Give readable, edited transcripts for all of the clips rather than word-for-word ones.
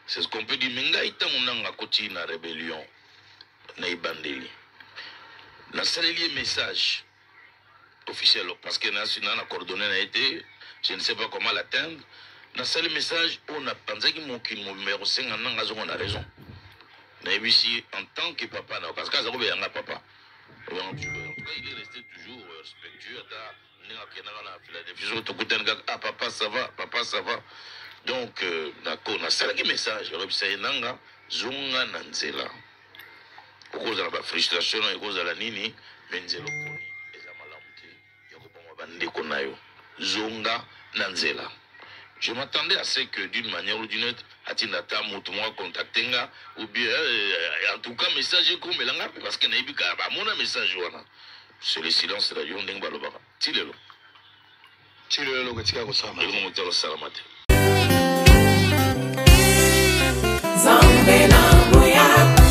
C'est ce qu'on peut dire. Mais ngai ta munanga koti na rébellion na ibandeli. Na saleli message officiel parce que na coordonné na été, je ne sais pas comment l'atteindre. Na saleli message on a pensé que mon numéro 5 nanga zo on a raison. Na ici en tant que papa na parce que ça robé yanga papa. En tout cas, il est resté toujours respectueux à ah papa ça va, papa ça va. Donc d'accord, na saleli message robisa nanga zonga na nzela. Au cause de la frustration, au cause de la nini, benzelo koni, ezamalamuti, yakobama bandeko nayo, zonga nanzela. Je m'attendais à ce que d'une manière ou d'une autre, atinata mutumwa contactenga ou bien en tout cas message comme melanga parce que naibika ba mona message wana. C'est le silence de la yonde ngalobaka. Tilelo. Tilelo katika kusama. Ngo mutalo salamate. Zambe na boya.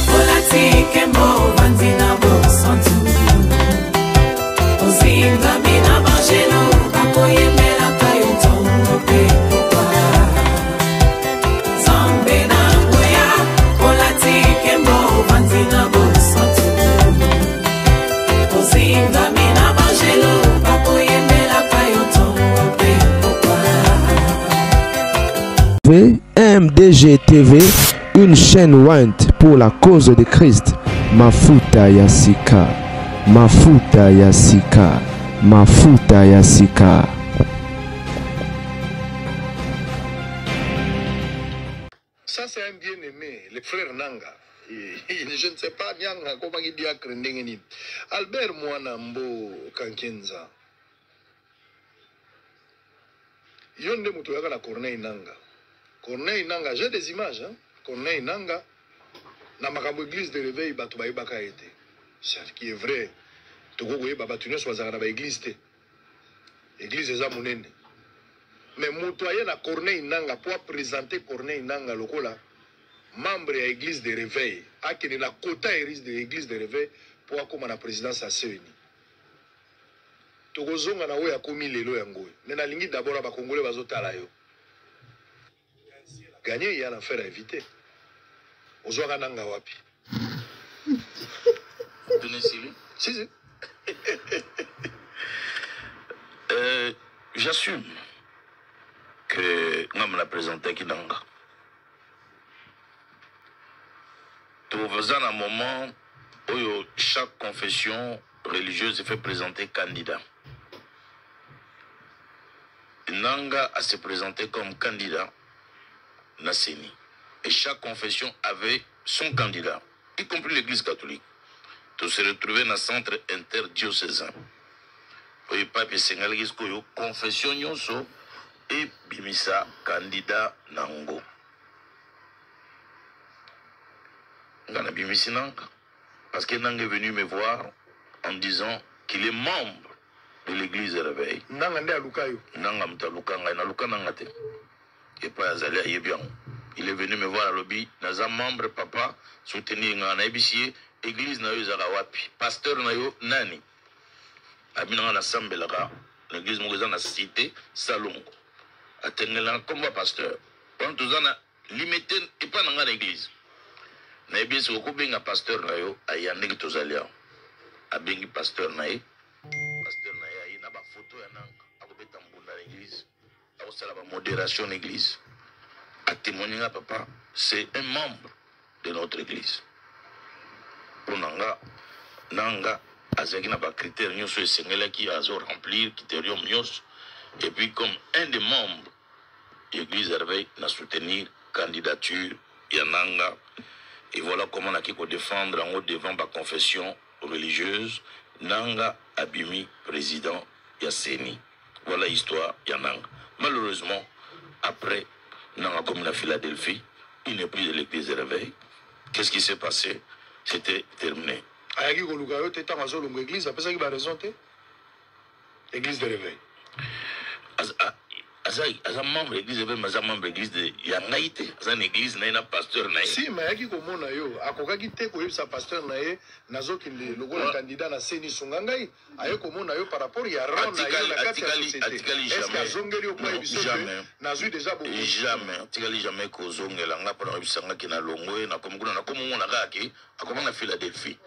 Que mo vanzina bo santu Ozinga mina bajelo Akoye mela kayo tongo pe popa Zambe na boya Olati que mo vanzina bo santu Ozinga mina bajelo Akoye mela kayo tongo pe popa MDG TV, une chaîne Went pour la cause de Christ. Mafuta ya sika, mafuta ya sika, mafuta ya sika. Ça c'est un bien-aimé, le frère Nanga. Je ne sais pas Nyanga comment il dit à Krendengeni. Albert Mwanambo Kankenza. Yonde Mutoyaga la Corneille Nanga. Corneille Nanga, j'ai des images, hein. Corneille Nanga. Na makambo église de réveil bato bayebaka été. C'est qui est vrai. Toko koyeba bato nyonso bazaka na ba église te. Église eza monene. Mais motoye na Corneille Nanga pour présenter Corneille Nanga lokola membre ya église de réveil. Akene na quota église de réveil pour akoma na présidence à CENI. Toko zonga na oya komi lelo yango. Mais na lingi d'abord ba congolais bazotala yo. Gagner y a l'affaire à éviter. Ozwaka nanga wapi. Si, si. J'assume que nous me la présenté qui nanga. Tout faisant un moment où chaque confession religieuse fait présenter candidat. Nanga a se présenté comme candidat Nasseni. Et chaque confession avait son candidat, y compris l'église catholique. Tout se retrouvait dans le centre interdiocésain. Oui, pape Sengal Giskoyo, confession Nyonso et Bimisa, candidat Nango. Ngana Bimisi Nanga. Parce que Nanga est venu me voir en disant qu'il est membre de l'église de réveil. Nanga nde alukayo. Nanga mtaluka ngai na luka nanga te. Et pas azali ayebian. Il est venu me voir à lobby, naza membre papa soutenir ngana ebisie église na yo zaka wapi. Pasteur na yo nani. Abina na sambelaka l'église moza na cité Salongo. Atengela comme pasteur. Quand tous ana limité et pas dans l'église. Na ebisie ko benga pasteur na yo ayandeki tozalia. Abengi pasteur na ye. Pasteur na ye na ba photo ya nanga akobeta mbunda l'église. Akosala ba modération l'église. À témoigner à papa, c'est un membre de notre église. Pour Nanga, Nanga, Azeki n'a pas critère, nous sommes les qui a remplir critérium Nyos. Et puis, comme un des membres de l'église Hervé, n'a soutenir candidature, Yananga. Et voilà comment on a qui défendre en haut devant la confession religieuse. Nanga Abimi, président Yasseni. Voilà l'histoire Yananga. Malheureusement, après, dans la commune de Philadelphie, il n'est plus de l'église de réveil. Qu'est-ce qui s'est passé? C'était terminé. Ayaki Kolukayo, tu étais dans l'église, après ça, il va raison. Église de réveil. aza membre l'église même aza membre l'église de ya ngai te aza na église na ye na pasteur na ye si mais ayaki komona yo akokaki te koyebisa pasteur na ye nazokende lokola candidat na seni sunga ngai aye komona yo par rapport ya rang na yo na kati ya société est-ce azongeli yo kwa biso nazwi déjà beaucoup jamais atikali jamais kozongela nga mpona koyebisanga ke na longwe na komukuna na komomona kaka akoma na Philadelphie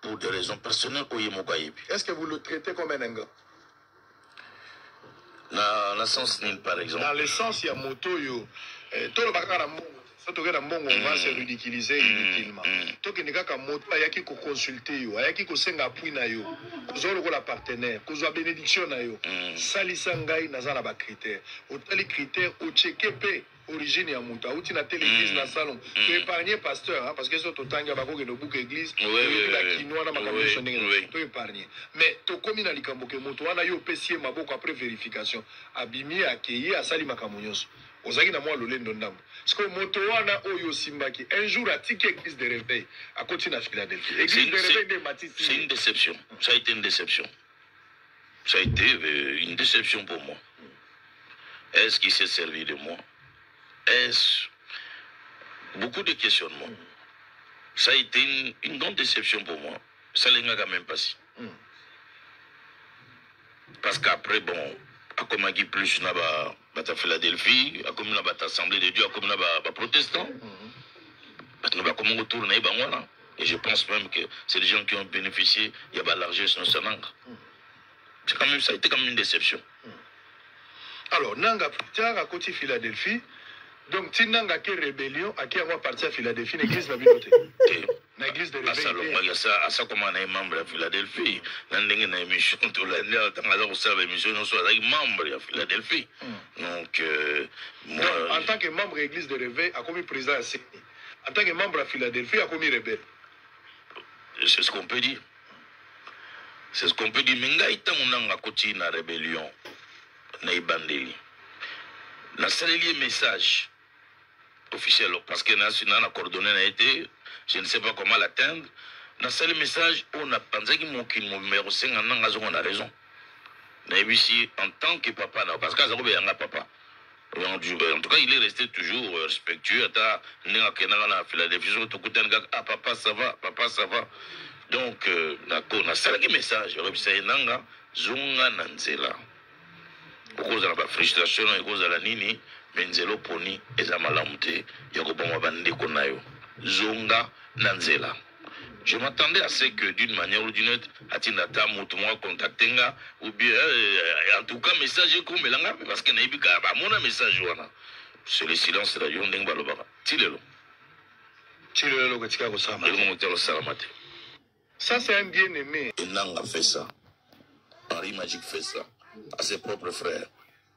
pour des raisons personnelles oye moko ayebi. Est-ce que vous le traitez comme un ingrat? Na sens nini par exemple? Dans le sens il y a moto yo tout le bagara mbongo on va se ridiculiser inutilement. Tokende kaka moto ayaki ko consulter yo ayaki ko senga appui na yo kozolo ko la partenaire kozwa bénédiction na yo salisa ngai nazala ba critères otali critères o checker pe origine ya moto auti na telle église na salon to épargner pasteur parce que so to tanga bako ke no book église la kinoa na makambo ndenge to épargner mais to komi na likambo ke moto wana yo pesie maboko après vérification abimi akeye asali makambo nyonso ozaki na mwa lolendo ndambo parce que moto wana oyo simbaki un jour atiki église de réveil à côté na Philadelphie église de réveil de Matisse. C'est une déception, ça a été une déception, ça a été une déception pour moi. Est-ce qu'il s'est servi de moi? Est-ce beaucoup de questionnements? Ça a été une grande déception pour moi. Ça l'a quand même passé. Parce qu'après, bon, à comment qui plus na ba Philadelphie, à comment na ba Assemblée de Dieu, à comment na ba protestant, à comment retourne na ba. Et je pense même que c'est des gens qui ont bénéficié, il y a pas largesse dans ce nanga. C'est quand même ça a été quand même une déception. Alors nanga tard à côté Philadelphie. Donc, si tu as une rébellion, à qui on partir à Philadelphie, l'église va bien l'église de réveil. Il y a ça comme on est membre à Philadelphie. Dans une émission, tout l'année, on a émission, on soit membre à Philadelphie. Donc, en tant que membre de l'église de réveil, à commis président à Sydney. En tant que membre à Philadelphie, à commis rebelle. C'est ce qu'on peut dire. C'est ce qu'on peut dire. Mais on a un côté de la rébellion. On a un message officiel parce que na coordonné a été, je ne sais pas comment l'atteindre. Dans ce message, on a pensé que mon numéro 5 on a raison. Mais ici, en tant que papa, parce que ça a papa. En tout cas, il est resté toujours respectueux. À Philadelphie, papa ça va, papa ça va. Donc, on a un message. Zonga Nanzela. Cause de la frustration et cause de la nini menzelo poni eza malamu te ya koboma bandeko na yo zonga nanzela. Je m'attendais à ce que d'une manière ou d'une autre atinda ta mutu moi contacter nga ou bien en tout cas message ko melanga parce que na ibika ba mona message wana c'est le silence de la yo ndenge balobaka tilelo katika kusama ngo motelo salamate. Ça c'est un bien-aimé. Nanga fait ça. Henri Magique fait ça à ses propres frères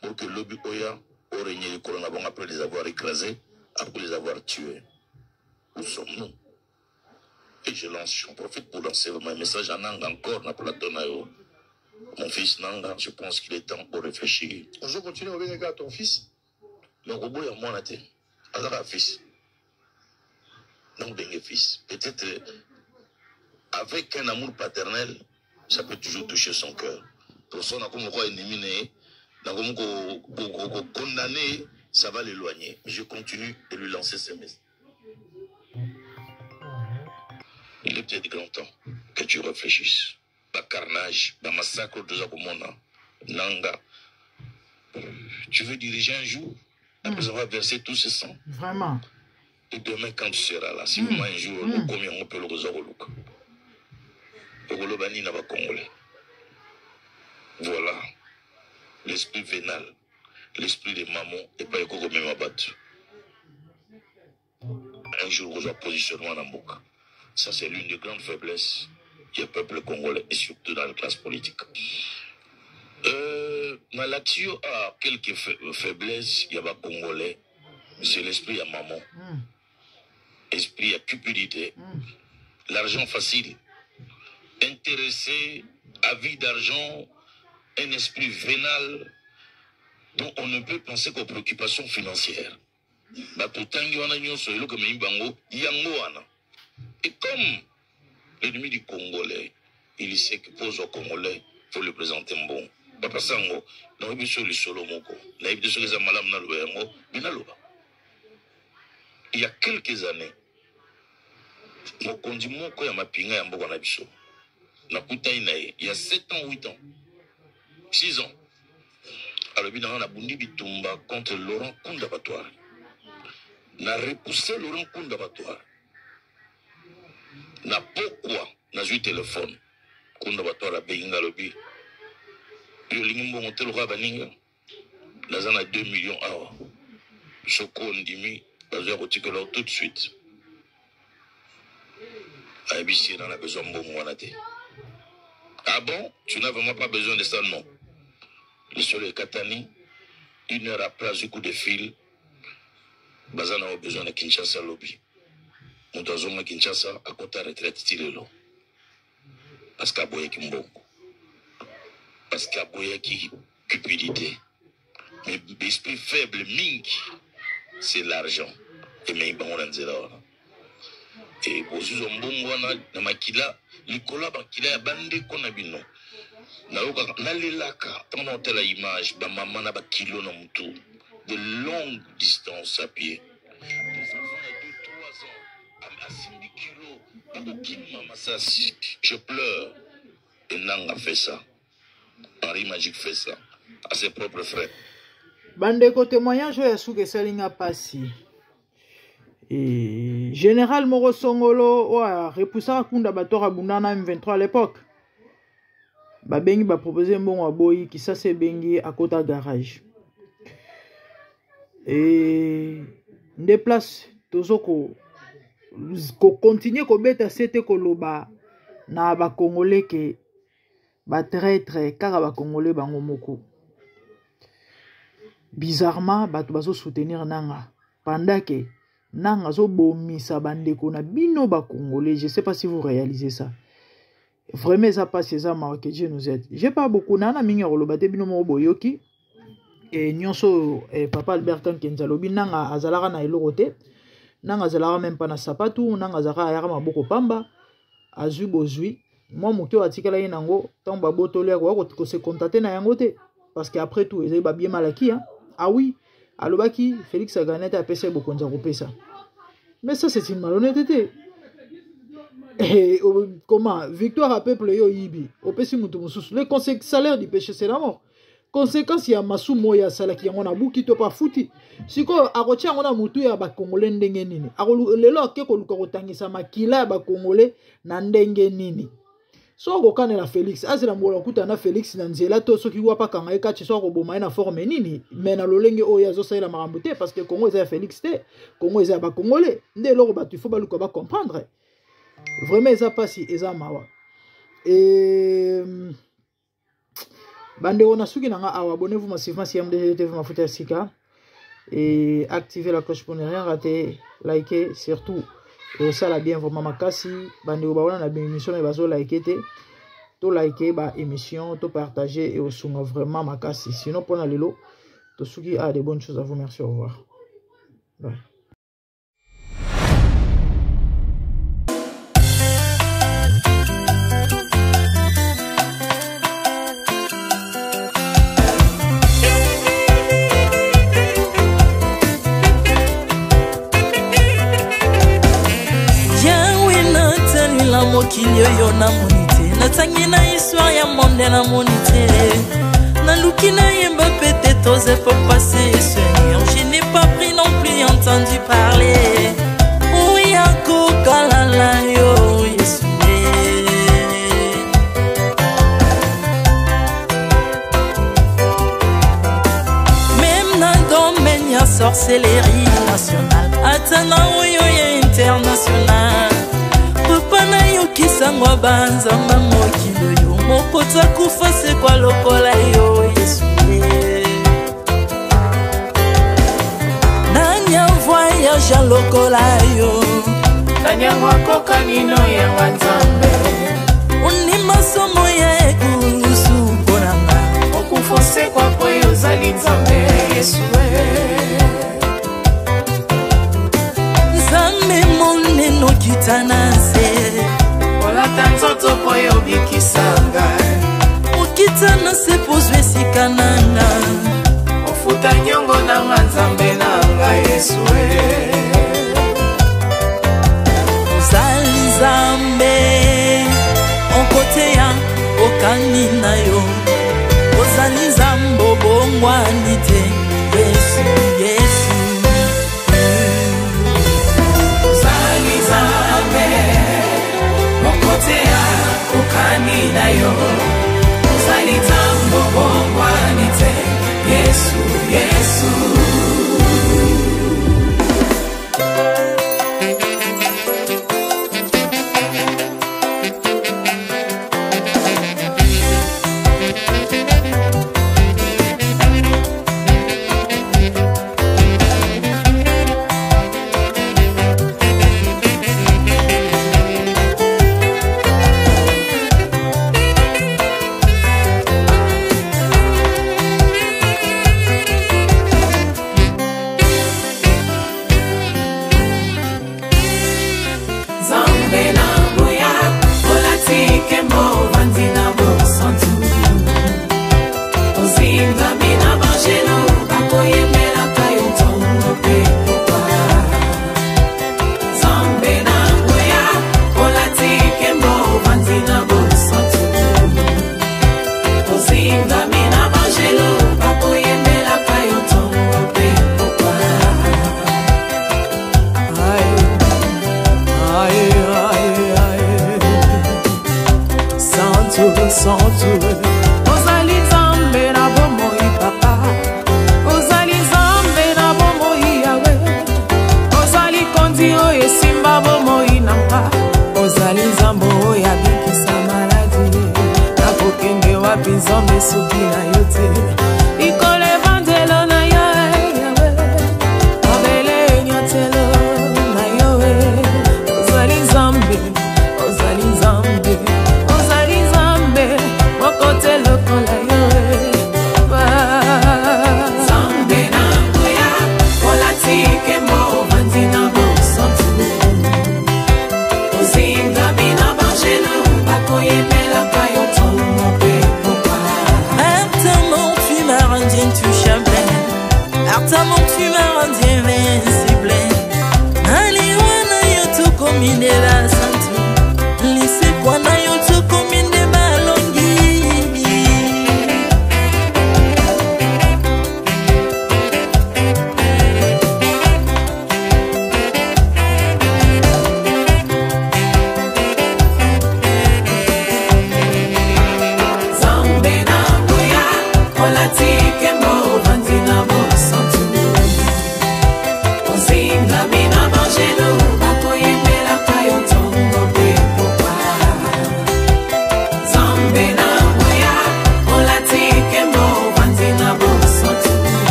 pour que l'Obi Oya ait régné le coronavirus après les avoir écrasés, après les avoir tués. Où sommes-nous? Et j'en profite pour lancer mon message à Nanga encore, na Platonayo. Mon fils Nanga, je pense qu'il est temps pour réfléchir. On va continuer à venir à ton fils? Donc, au bout de moi, on a un fils. Donc, des fils. Peut-être avec un amour paternel, ça peut toujours toucher son cœur. Pour ça, on a comme quoi éliminé, on a condamné, ça va l'éloigner. Mais je continue de lui lancer ce message. Il est peut-être grand temps que tu réfléchisses. Bas carnage, bas massacre de Zakomona, Nanga. Tu veux diriger un jour, après avoir versé tout ce sang. Vraiment. Et demain, quand tu seras là, si moi un jour, combien on peut le résoudre? Voilà l'esprit vénal, l'esprit de maman et pas éco même abattu. Un jour, vous avez positionnement en Mboka. Ça, c'est l'une des grandes faiblesses du peuple congolais et surtout dans la classe politique. Malatio a quelques faiblesses, il y a des Congolais, c'est l'esprit à maman. Esprit à cupidité, l'argent facile, intéressé à vie d'argent, un esprit vénal dont on ne peut penser qu'aux préoccupations financières. Et comme l'ennemi du Congolais, il sait que pour aux Congolais, il faut le présenter bon. Papa Sango, na biso le solo moko. Na biso les amalam na loyango, binaloba. Il y a quelques années, mon kondi moko ya mapinga ya mboka na biso. Na kutai na il y a 7 ans, 8 ans, 6 ans. Alors bien on a bundi bitumba contre Laurent Kunda Batoire. Na repoussé Laurent Kunda Batoire. Na pourquoi na joué téléphone Kunda Batoire a benga lobi. Yo lingimbo motel ko baninga. Na zana 2 millions awa. Soko ndimi bazo rotike là tout de suite. ABC on a besoin de bon monaté. Ah bon, tu n'as vraiment pas besoin de ça, non. Le soleil Katani, 1 heure après, ce coup de fil, Bazana a besoin de Kinshasa lobby. On doit zomer Kinshasa à côté de retraite Tilelo. Parce qu'à Boye qui mbongo. Parce qu'à Boye qui cupidité. Mais l'esprit faible, mink, c'est l'argent. Et mais bon, on a dit là. Et pour ce mbongo, na makila, Nicolas Bakila a bandé qu'on a bino. Na lelaka, tant on telle image, ba maman na ba kilo na mutu, de longues distances à pied. Des enfants de 2-3 ans, à 5 kilos, je pleure. Et Nanga fait ça. Henri Magique fait ça. À ses propres frères. Bandeko témoignage ya souke salinga pasi. Et Général Moro Songolo wa repoussa Kunda Batora Bundana M23 à l'époque. Babengi ba proposer bon aboyi qui ça c'est bengi à côté garage. Et déplace tozoko ko continuer ko beta c'était ko loba na ba congolais ke ba traître kaka ba congolais bango moko. Bizarrement bato bazo soutenir nanga pendant que nanga zo bomisa bandeko na bino ba congolais, je sais pas si vous réalisez ça. Vraiment ça passe ça marqué Dieu nous aide. J'ai pas beaucoup nana mingi rolobate bino mo boyoki et nyonso papa Albert Kenzalobi nanga azalaka na elorote nanga azalaka même pas na sapatu nanga azalaka ayaka maboko pamba azui bozui moi moto atikala yenango tant babotoli ko se contacter na yango te parce que après tout ezali ba bien malaki hein. Ah oui, alobaki Félix Aganete a payé beaucoup de ça. Mais ça c'est une malhonnêteté. Et comment victoire à peuple yo yibi. Au pesi mutu mususu. Le salaire du péché c'est la mort. Conséquence ya masu moya salaki yango na buki to pa futi. Siko akotia yango na mutu ya ba congolais ndenge nini. Akolu lelo ke ko luka kotangisa makila ba congolais na ndenge nini. So ko kanela Félix azela mbola kuta na Félix na nzela to soki wa pa kanga eka so ko boma na forme nini mais na lolenge oyo azo salela makambo te parce que Congo eza Félix te Congo eza ba congolais nde loko ba tu faut ba luka ba comprendre vraiment eza pasi eza mawa et bande on a suki nanga awa abonnez-vous massivement si MDG TV Mafuta ya Sika et activez la cloche pour ne rien rater, likez surtout. Et ça la bien vraiment makasi bande obaona na émission mais bazo liker te to liker ba émission to partager et osunga vraiment makasi sinon pour na lelo to suki a des bonnes choses à vous. Merci, au revoir. Bye. Mokili yo na monite natangi na histoire ya monde na monite naluki na yemba pete toze pour passer Seigneur, je n'ai pas pris non plus entendu parler oui ako kalala yo Yesu même na domaine ya sorcellerie nationale atana yo international papa na yo kisangwa banzamba mokilo yo mokota kufa se kwa lokola yo Yesu nanya voyage a lokola yo kanya wako kanino ya wanzambe unima somo ya ekusu ponanga okufose kwa poyo zali nzambe Yesu nzambe moneno kitana tanzoto poyo bikisanga okitana se pozwe kananga ofuta nyongo nanga nzambe nanga Yesu ozali nzambe onkoteya okani na yo ozali nzambe obongwani te Yesu Yesu ozali nzambe onkoteya okani na yo ozali nzambe obongwani te Yesu Yesu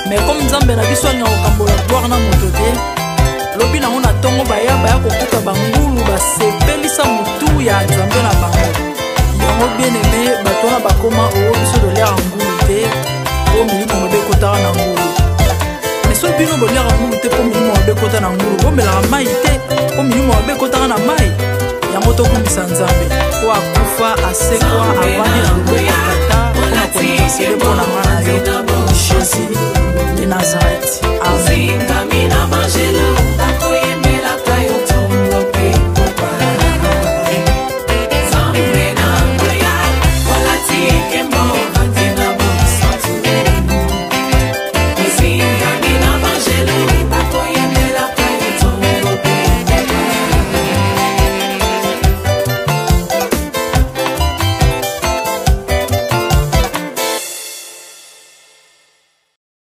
mais comme nzambe na biso nya okambola gloire na moto te lobi na mona tongo baya kokuta bangulu basepelisa mutu ya nzambe na bango yango bien aimé bato na bakoma o biso dolera ngulu te po milimo mabe kotaka na ngulu mais so bino bolera ngulu te po milimo mabe kota na ngulu bomelaka mai te po milimo mabe kotaka na mai yango tokumbisa nzambe po akufa asekwa avandi na loboko ya tata mpona kointercede mpona nga na yo Jésus de Nazareth. Amen.